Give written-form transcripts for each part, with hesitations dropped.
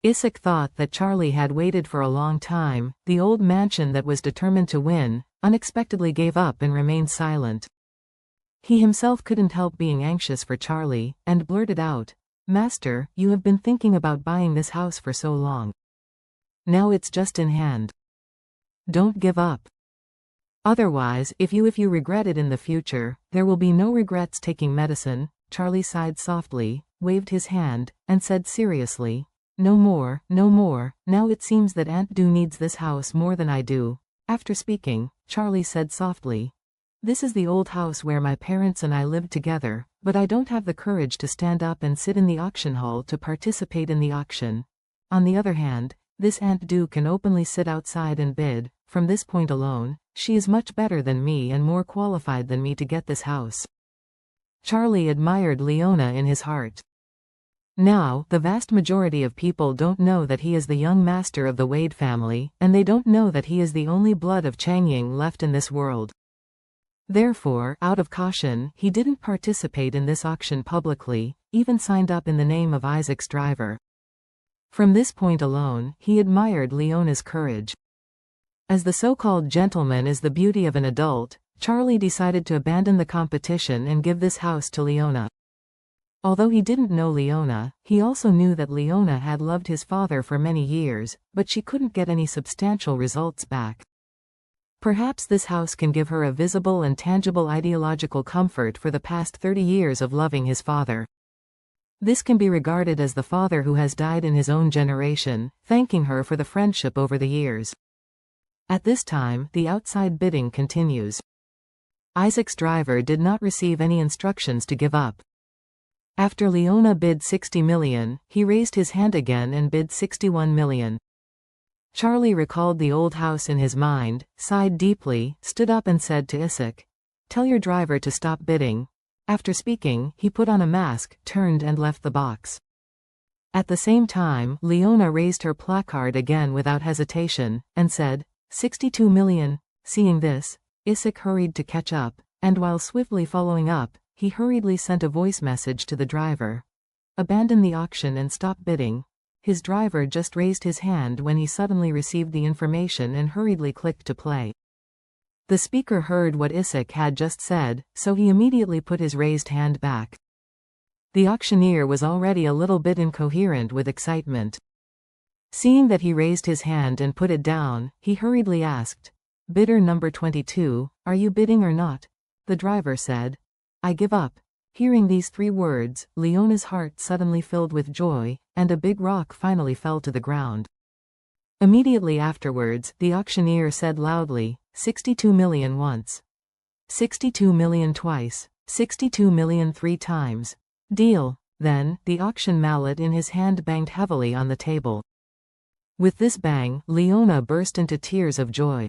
Isaac thought that Charlie had waited for a long time. The old mansion that was determined to win, unexpectedly gave up and remained silent. He himself couldn't help being anxious for Charlie, and blurted out, "Master, you have been thinking about buying this house for so long. Now it's just in hand. Don't give up. Otherwise, if you regret it in the future, there will be no regrets taking medicine." Charlie sighed softly, waved his hand, and said seriously, "No more, no more. Now it seems that Aunt Du needs this house more than I do." After speaking, Charlie said softly, "This is the old house where my parents and I lived together, but I don't have the courage to stand up and sit in the auction hall to participate in the auction. On the other hand, this Aunt Du can openly sit outside and bid. From this point alone, she is much better than me and more qualified than me to get this house." Charlie admired Leona in his heart. Now, the vast majority of people don't know that he is the young master of the Wade family, and they don't know that he is the only blood of Changying left in this world. Therefore, out of caution, he didn't participate in this auction publicly, even signed up in the name of Isaac's driver. From this point alone, he admired Leona's courage. As the so-called gentleman is the beauty of an adult, Charlie decided to abandon the competition and give this house to Leona. Although he didn't know Leona, he also knew that Leona had loved his father for many years, but she couldn't get any substantial results back. Perhaps this house can give her a visible and tangible ideological comfort for the past 30 years of loving his father. This can be regarded as the father who has died in his own generation, thanking her for the friendship over the years. At this time, the outside bidding continues. Isaac's driver did not receive any instructions to give up. After Leona bid 60 million, he raised his hand again and bid 61 million. Charlie recalled the old house in his mind, sighed deeply, stood up and said to Isaac, "Tell your driver to stop bidding." After speaking, he put on a mask, turned and left the box. At the same time, Leona raised her placard again without hesitation, and said, 62 million. Seeing this, Isaac hurried to catch up, and while swiftly following up, he hurriedly sent a voice message to the driver. "Abandon the auction and stop bidding." His driver just raised his hand when he suddenly received the information and hurriedly clicked to play. The speaker heard what Isaac had just said, so he immediately put his raised hand back. The auctioneer was already a little bit incoherent with excitement. Seeing that he raised his hand and put it down, he hurriedly asked, "Bidder number 22, are you bidding or not?" The driver said, "I give up." Hearing these 3 words, Leona's heart suddenly filled with joy, and a big rock finally fell to the ground. Immediately afterwards, the auctioneer said loudly, 62 million once. 62 million twice. 62 million 3 times. Deal. Then, the auction mallet in his hand banged heavily on the table. With this bang, Leona burst into tears of joy.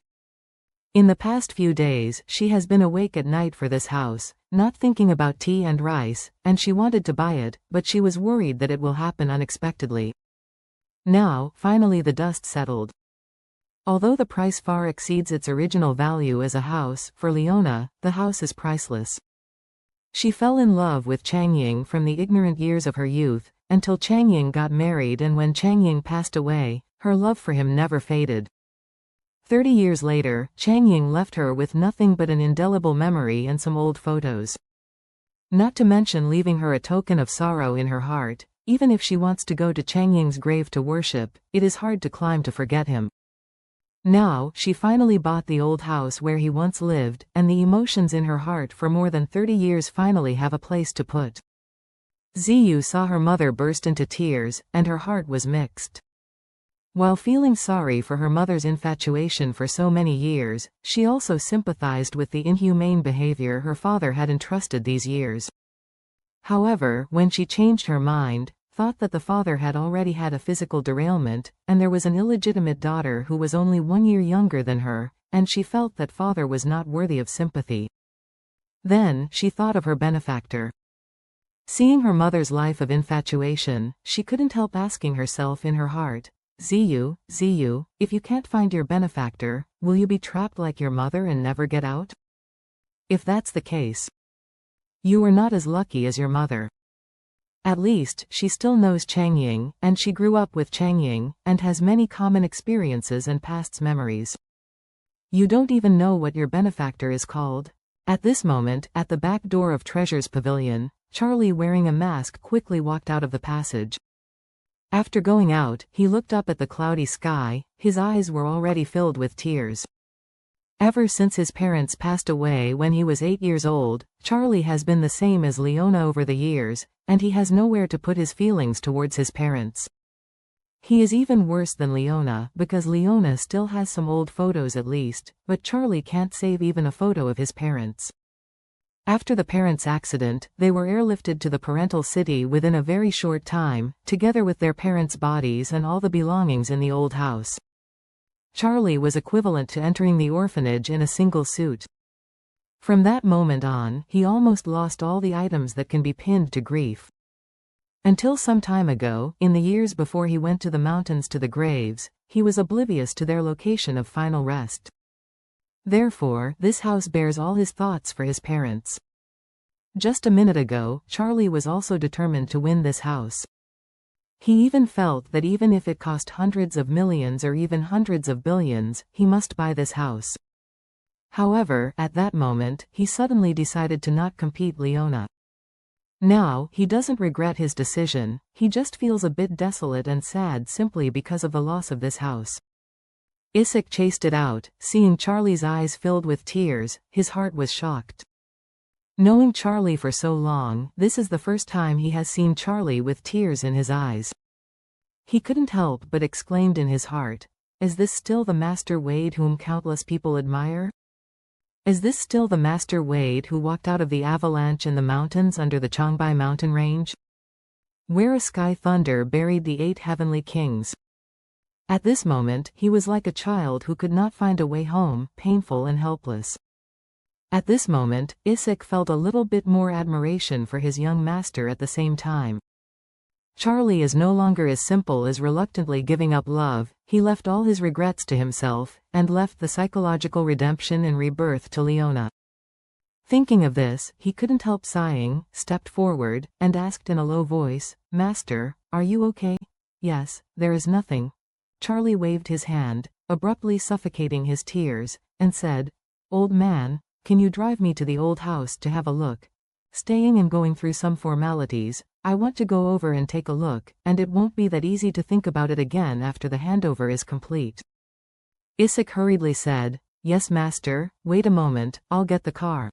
In the past few days, she has been awake at night for this house, not thinking about tea and rice, and she wanted to buy it, but she was worried that it will happen unexpectedly. Now, finally the dust settled. Although the price far exceeds its original value as a house, for Leona, the house is priceless. She fell in love with Changying from the ignorant years of her youth, until Changying got married, and when Changying passed away, her love for him never faded. 30 years later, Changying left her with nothing but an indelible memory and some old photos. Not to mention leaving her a token of sorrow in her heart. Even if she wants to go to Changying's grave to worship, it is hard to climb to forget him. Now, she finally bought the old house where he once lived, and the emotions in her heart for more than 30 years finally have a place to put. Ziyu saw her mother burst into tears, and her heart was mixed. While feeling sorry for her mother's infatuation for so many years, she also sympathized with the inhumane behavior her father had entrusted these years. However, when she changed her mind, thought that the father had already had a physical derailment, and there was an illegitimate daughter who was only 1 year younger than her, and she felt that father was not worthy of sympathy. Then, she thought of her benefactor. Seeing her mother's life of infatuation, she couldn't help asking herself in her heart, Ziyu, if you can't find your benefactor, will you be trapped like your mother and never get out? If that's the case, you are not as lucky as your mother. At least, she still knows Changying, and she grew up with Changying, and has many common experiences and past memories. You don't even know what your benefactor is called? At this moment, at the back door of Treasure's pavilion, Charlie wearing a mask quickly walked out of the passage. After going out, he looked up at the cloudy sky, his eyes were already filled with tears. Ever since his parents passed away when he was 8 years old, Charlie has been the same as Leona over the years, and he has nowhere to put his feelings towards his parents. He is even worse than Leona, because Leona still has some old photos at least, but Charlie can't save even a photo of his parents. After the parents' accident, they were airlifted to the parental city within a very short time, together with their parents' bodies and all the belongings in the old house. Charlie was equivalent to entering the orphanage in a single suit. From that moment on, he almost lost all the items that can be pinned to grief. Until some time ago, in the years before he went to the mountains to the graves, he was oblivious to their location of final rest. Therefore, this house bears all his thoughts for his parents. Just a minute ago, Charlie was also determined to win this house. He even felt that even if it cost hundreds of millions or even hundreds of billions, he must buy this house. However, at that moment, he suddenly decided to not compete Leona. Now, he doesn't regret his decision, he just feels a bit desolate and sad simply because of the loss of this house. Isaac chased it out, seeing Charlie's eyes filled with tears, his heart was shocked. Knowing Charlie for so long, this is the first time he has seen Charlie with tears in his eyes. He couldn't help but exclaimed in his heart, "Is this still the Master Wade whom countless people admire? Is this still the Master Wade who walked out of the avalanche in the mountains under the Changbai mountain range? Where a sky thunder buried the 8 heavenly kings?" At this moment, he was like a child who could not find a way home, painful and helpless. At this moment, Isaac felt a little bit more admiration for his young master at the same time. Charlie is no longer as simple as reluctantly giving up love, he left all his regrets to himself, and left the psychological redemption and rebirth to Leona. Thinking of this, he couldn't help sighing, stepped forward, and asked in a low voice, "Master, are you okay?" "Yes, there is nothing." Charlie waved his hand, abruptly suffocating his tears, and said, "Old man, can you drive me to the old house to have a look? Staying and going through some formalities, I want to go over and take a look, and it won't be that easy to think about it again after the handover is complete." Isaac hurriedly said, "Yes master, wait a moment, I'll get the car."